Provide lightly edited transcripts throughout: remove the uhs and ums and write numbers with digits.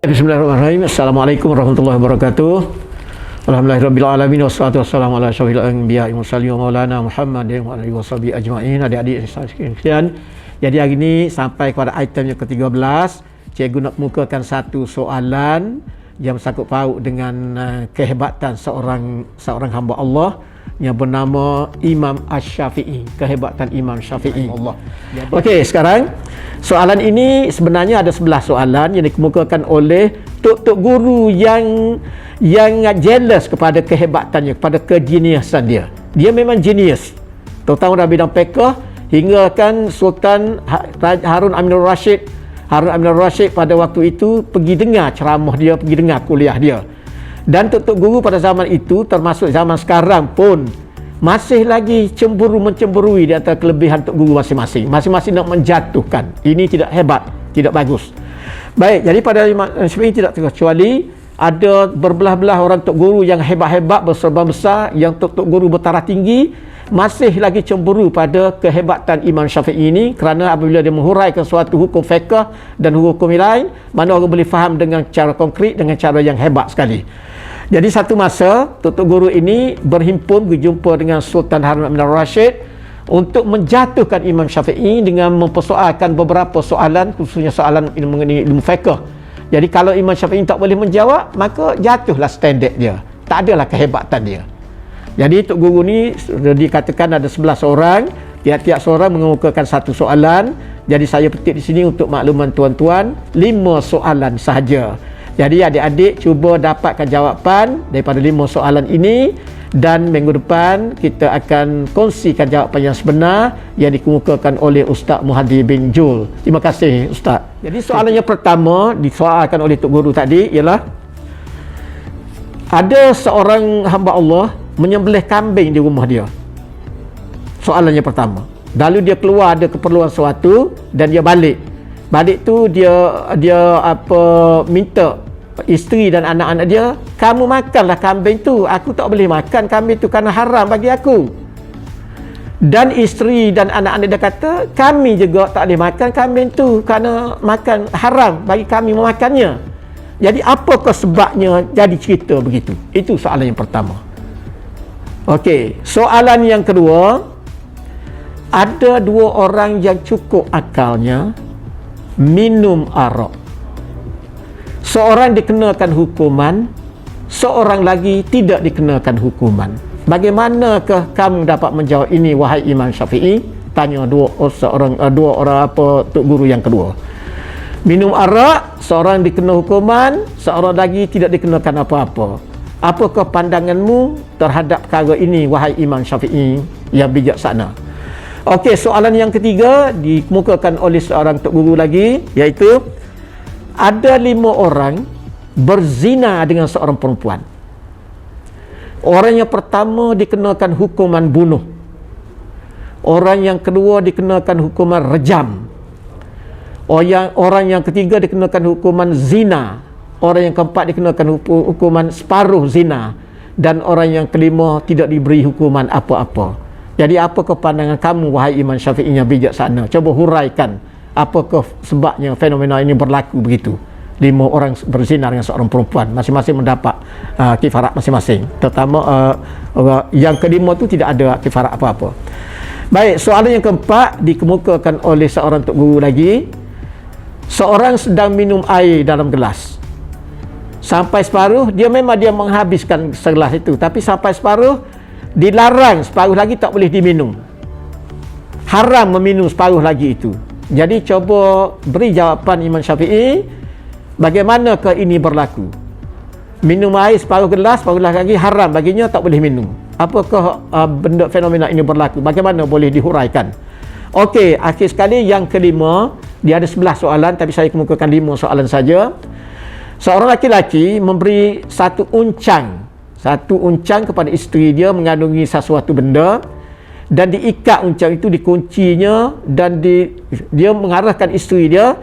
Bismillahirrahmanirrahim. Assalamualaikum warahmatullahi wabarakatuh. Alhamdulillahirabbil alamin wassalatu wassalamu ala asyrofil anbiya'i mursalin wa maulana Muhammadin wa alihi washabihi ajmain. Adik-adik sekalian, jadi hari ini sampai kepada item yang ke-13. Cikgu nak mukakan satu soalan yang bersangkut paut dengan kehebatan seorang hamba Allah yang bernama Imam Asy-Syafi'i. Kehebatan Imam Syafi'i. Okey, sekarang soalan ini sebenarnya ada 11 soalan yang dikemukakan oleh tok guru yang jealous kepada kehebatannya, kepada kejeniusan dia. Dia memang genius, terutama dalam bidang fiqh, hingga kan Sultan Harun Aminur Rashid pada waktu itu pergi dengar ceramah dia, pergi dengar kuliah dia. Dan tok guru pada zaman itu, termasuk zaman sekarang pun, masih lagi mencemburui di antara kelebihan tok guru masing-masing. Masing-masing nak menjatuhkan. Ini tidak hebat, tidak bagus. Baik, jadi pada Imam Syafi'i tidak terkecuali ada berbelah-belah orang tok guru yang hebat-hebat, berserban besar, yang tok guru bertaraf tinggi, masih lagi cemburu pada kehebatan Imam Syafi'i ini, kerana apabila dia menghuraikan suatu hukum fiqh dan hukum lain, mana orang boleh faham dengan cara konkret, dengan cara yang hebat sekali. Jadi satu masa tok guru ini berhimpun berjumpa dengan Sultan Harun Aminur Rashid untuk menjatuhkan Imam Syafi'i dengan mempersoalkan beberapa soalan, khususnya soalan mengenai ilmu fiqh. Jadi kalau Imam Syafi'i tak boleh menjawab, maka jatuhlah standard dia, tak adalah kehebatan dia. Jadi tok guru ni sudah dikatakan ada 11 orang, tiap-tiap seorang mengemukakan satu soalan. Jadi saya petik di sini untuk makluman tuan-tuan, 5 soalan sahaja. Jadi adik-adik cuba dapatkan jawapan daripada 5 soalan ini, dan minggu depan kita akan kongsikan jawapan yang sebenar yang dikemukakan oleh Ustaz Muhadi bin Jul. Terima kasih Ustaz. Jadi soalan yang pertama disoalkan oleh tok guru tadi ialah, ada seorang hamba Allah menyembelih kambing di rumah dia. Soalan yang pertama. Lalu dia keluar, ada keperluan sesuatu dan dia balik tu dia minta isteri dan anak-anak dia, kamu makanlah kambing tu, aku tak boleh makan kambing tu kerana haram bagi aku. Dan isteri dan anak-anak dia kata, kami juga tak boleh makan kambing tu kerana makan haram bagi kami memakannya. Jadi apakah sebabnya jadi cerita begitu? Itu soalan yang pertama. Okey, soalan yang kedua, ada 2 orang yang cukup akalnya minum arak. Seorang dikenakan hukuman, seorang lagi tidak dikenakan hukuman. Bagaimanakah kamu dapat menjawab ini wahai Imam Syafi'i? Tanya dua orang tok guru yang kedua. Minum arak, seorang dikena hukuman, seorang lagi tidak dikenakan apa-apa. Apakah pandanganmu terhadap perkara ini wahai Imam Syafi'i yang bijaksana? Okey, soalan yang ketiga dikemukakan oleh seorang tok guru lagi, iaitu ada 5 orang berzina dengan seorang perempuan. Orang yang pertama dikenakan hukuman bunuh. Orang yang kedua dikenakan hukuman rejam. Orang yang ketiga dikenakan hukuman zina. Orang yang keempat dikenakan hukuman separuh zina. Dan orang yang kelima tidak diberi hukuman apa-apa. Jadi apakah pandangan kamu wahai Imam Syafi'i yang bijaksana? Cuba huraikan apakah sebabnya fenomena ini berlaku begitu. 5 orang berzina dengan seorang perempuan, masing-masing mendapat kifarat masing-masing. Terutama yang kelima tu tidak ada kifarat apa-apa. Baik, soalan yang keempat dikemukakan oleh seorang tok guru lagi. Seorang sedang minum air dalam gelas. Sampai separuh, dia menghabiskan segelas itu, tapi sampai separuh dilarang, separuh lagi tak boleh diminum. Haram meminum separuh lagi itu. Jadi cuba beri jawapan Imam Syafi'i, bagaimanakah ini berlaku? Minum air separuh gelas lagi haram baginya, tak boleh minum. Apakah benda fenomena ini berlaku? Bagaimana boleh dihuraikan? Okey, akhir sekali yang kelima, dia ada 11 soalan tapi saya kemukakan 5 soalan saja. Seorang laki-laki memberi satu uncang kepada isteri dia mengandungi sesuatu benda, dan diikat uncang itu, dikuncinya, dan dia mengarahkan isteri dia,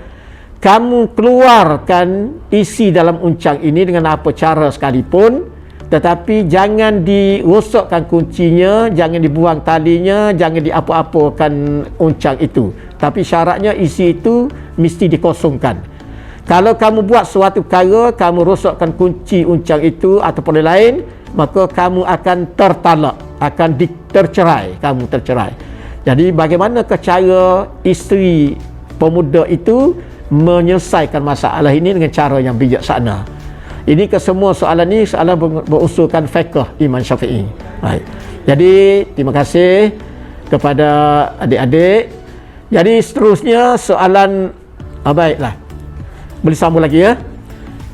kamu keluarkan isi dalam uncang ini dengan apa cara sekalipun, tetapi jangan dirosokkan kuncinya, jangan dibuang talinya, jangan diapa-apakan uncang itu. Tapi syaratnya isi itu mesti dikosongkan. Kalau kamu buat suatu perkara, kamu rosokkan kunci uncang itu ataupun lain, maka kamu akan tertalak, akan tercerai, kamu tercerai. Jadi bagaimanakah cara isteri pemuda itu menyelesaikan masalah ini dengan cara yang bijaksana? Ini kesemua soalan ni soalan berusulkan fiqh Imam Syafi'i. Baik. Jadi terima kasih kepada adik-adik. Jadi seterusnya soalan baiklah. Boleh sambung lagi ya.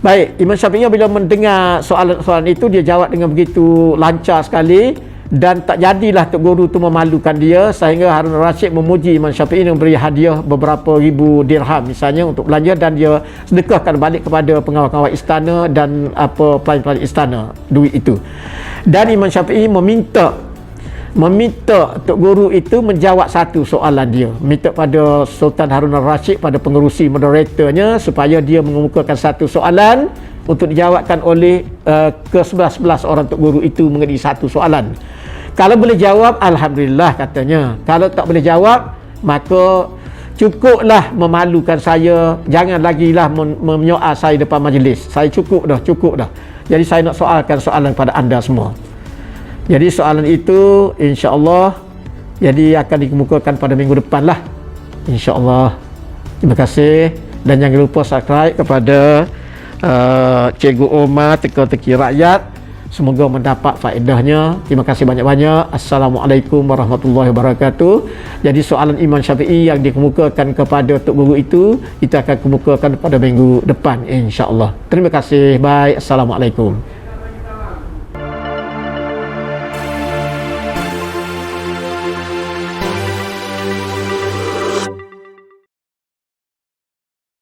Baik, Imam Syafi'i bila mendengar soalan-soalan itu, dia jawab dengan begitu lancar sekali, dan tak jadilah Tok Guru tu memalukan dia, sehingga Harun Rashid memuji Imam Syafi'i dan beri hadiah beberapa ribu dirham misalnya untuk belanja, dan dia sedekahkan balik kepada pengawal-pengawal istana dan pelayan-pelayan istana duit itu. Dan Imam Syafi'i meminta Tok Guru itu menjawab satu soalan dia, minta pada Sultan Harun Rashid, pada pengerusi moderatornya, supaya dia mengemukakan satu soalan untuk dijawabkan oleh ke-11 orang Tok Guru itu mengenai satu soalan. Kalau boleh jawab, alhamdulillah katanya. Kalau tak boleh jawab, maka cukuplah memalukan saya, jangan lagi lah menyoal saya depan majlis. Saya cukup dah. Jadi saya nak soalkan soalan pada anda semua. Jadi soalan itu insya-Allah jadi akan dikemukakan pada minggu depan lah, insya-Allah. Terima kasih, dan jangan lupa subscribe kepada Cikgu Omar Teka-teki Rakyat. Semoga mendapat faedahnya. Terima kasih banyak-banyak. Assalamualaikum warahmatullahi wabarakatuh. Jadi soalan Imam Syafi'i yang dikemukakan kepada Tok Guru itu, kita akan kemukakan pada minggu depan insya-Allah. Terima kasih. Bye. Assalamualaikum.